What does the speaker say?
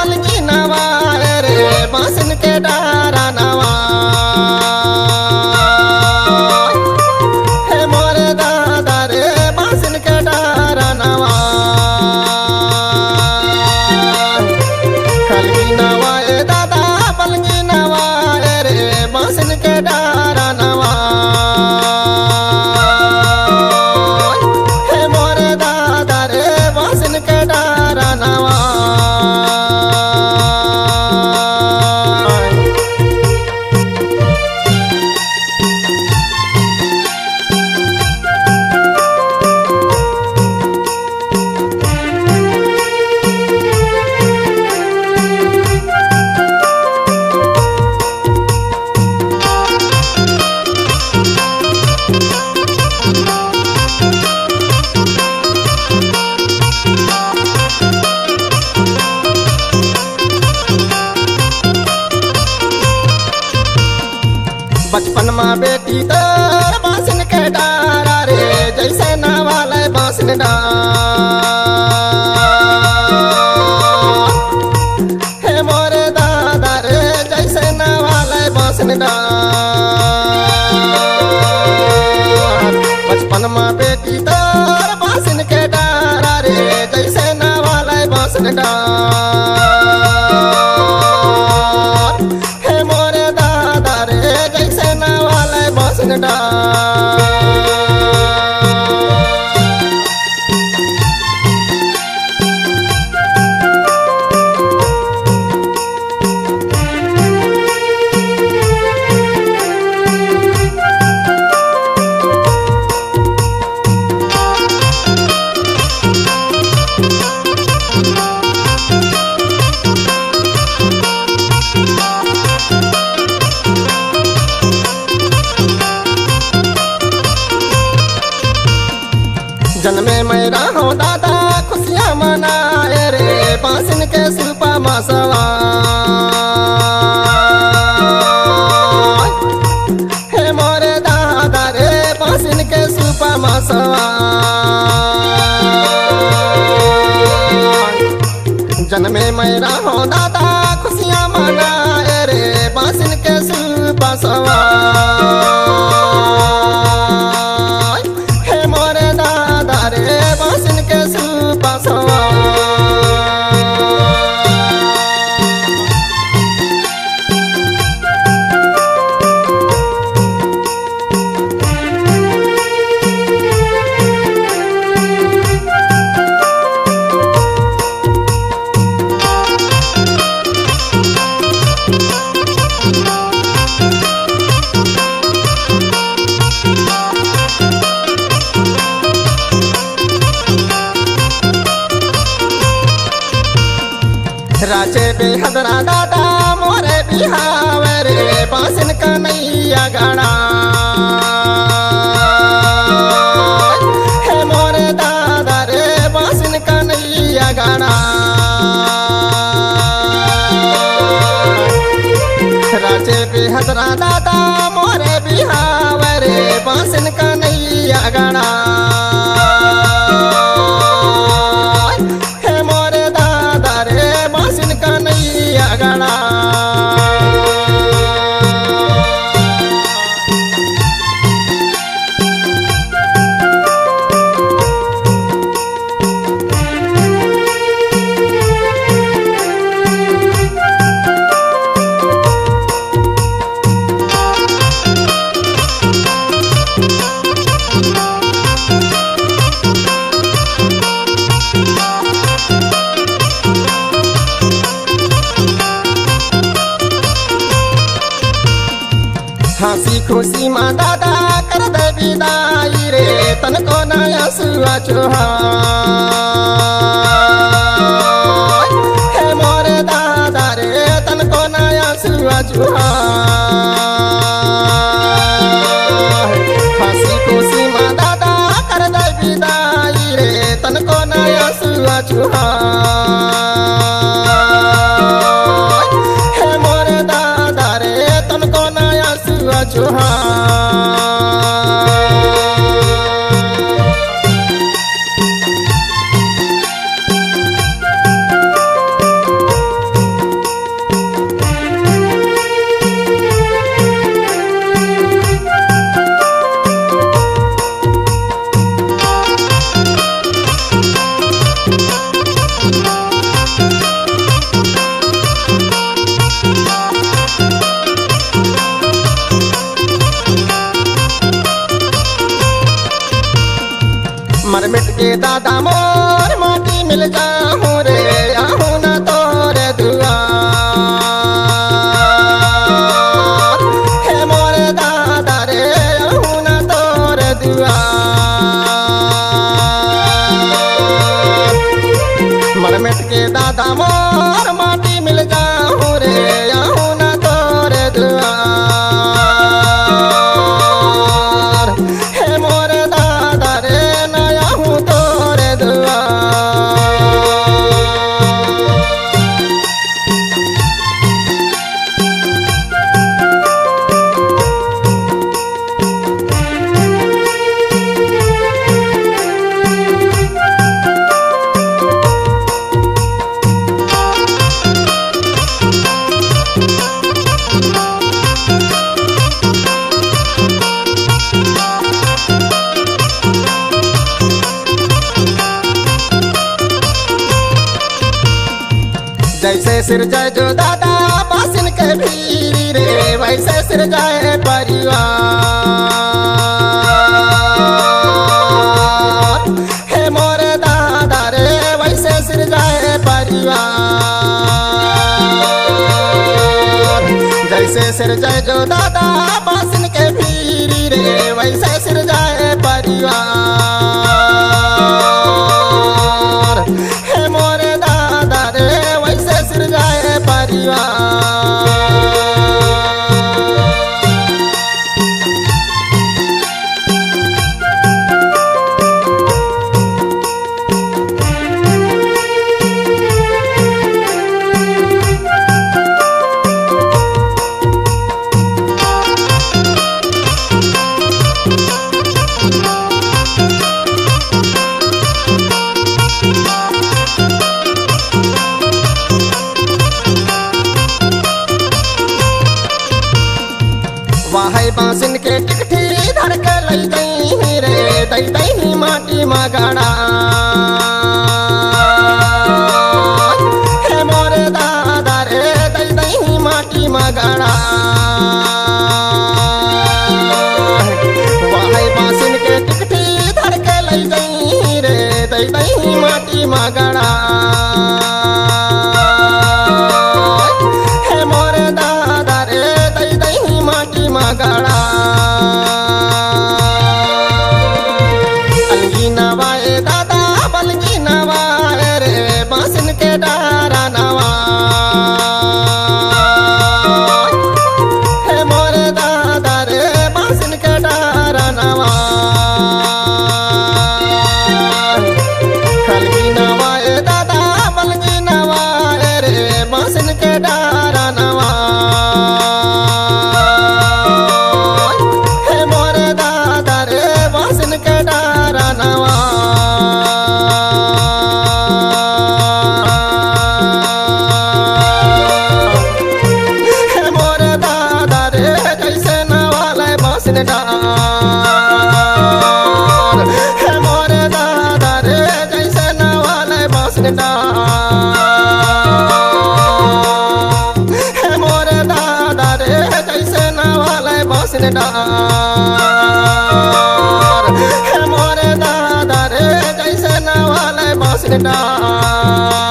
बलगी नवा रे बांसन के डारा नवा हे मोरे दादा रे बांसन के डारा नवा खलगी नवा ए दादा बलगी नवा रे बांसन के डारा नवा हे मोरे दादा रे बांसन के डारा नवा बचपन में बेटी तर बांसन के डारा रे जैसे नवाले बांसन डार हे मोरे दादा रे जैसे नवाले बांसन डार बचपन में बेटी तर बांसन के डारा रे जैसे नवाले बांसन डार हे मोरे दादा रे जैसे नवाले बांसन डार जन्मे मैं रहो दादा खुशियाँ मनाए रे बांसन के सुपा मासवा हे मोरे दादा रे बांसन के सुपा मासवा जन्मे मैं रहो दादा खुशियाँ मनाए रे बांसन के सुपा सवा रे बांसन के सुपा सवा राजे बेहदरा दादा मोरे बिहावे रे बांसन का नैया गाड़ा हे मोरे दादा रे बांसन का नैया गाड़ा राजे बेहदरा दादा मोरे बिहावे रे बांसन का नैया गाड़ा कन्हैया गणा हंसी खुशी माँ दादा कर दे विदाई रे तन को नया सुआ चुहा हे मोरे दादा रे तन को नया सुआ चुहा हंसी खुशी माँ दादा कर दे विदाई रे तन को नया सुआ चुहा हे मोरे दादा रे तन को नया सुआ चुहा के दादा मोर माटी मिल जाऊं रे आहूं न तोरे दुआर हे मोरे दादा रे आहूं न तोरे दुआर मरमेट के दादा मोर माटी मिल जाऊं रे आहूं न तोरे दुआर हे मोरे दादा रे न आहूं तोरे दुआर। जैसे सिर जाए जो दादा बासिन के भीरी रे वैसे सिर जाए परिवार हे मोरे दादा रे वैसे सिर जाए परिवार जैसे सिर जाए जो दादा बासिन के भीरी रे वैसे सिर जाए परिवार हे मोरे दादा रे वैसे सिर जाए परिवार। वाहे बासिन के टिकठी धर के लई दई रे दई दई माटी मगड़ा हे मोरे दादा रे दई दई माटी मगड़ा वाहे बासिन के टिकठी धर के लई दई रे दई दई माटी मगड़ा हे मोरे दादा रे दई दई माटी मगड़ा अलगी नवाए दादा बलगी नवाए रे बासिन के डारा नवा हे मोरे दादा रे बासिन के डारा नवा अलगी नवाए दादा बलगी नवाए रे बासिन के डारा नवा हे मोरे दादा रे बासिन के डारा नवा। हे मोरे दादा रे जैसे नवाले बासिन डार हे मोरे दादा रे जैसे नवाले बासिन डार हे मोरे दादा रे जैसे नवाले बासिन डार हे मोरे दादा रे जैसे नवाले बासिन डार।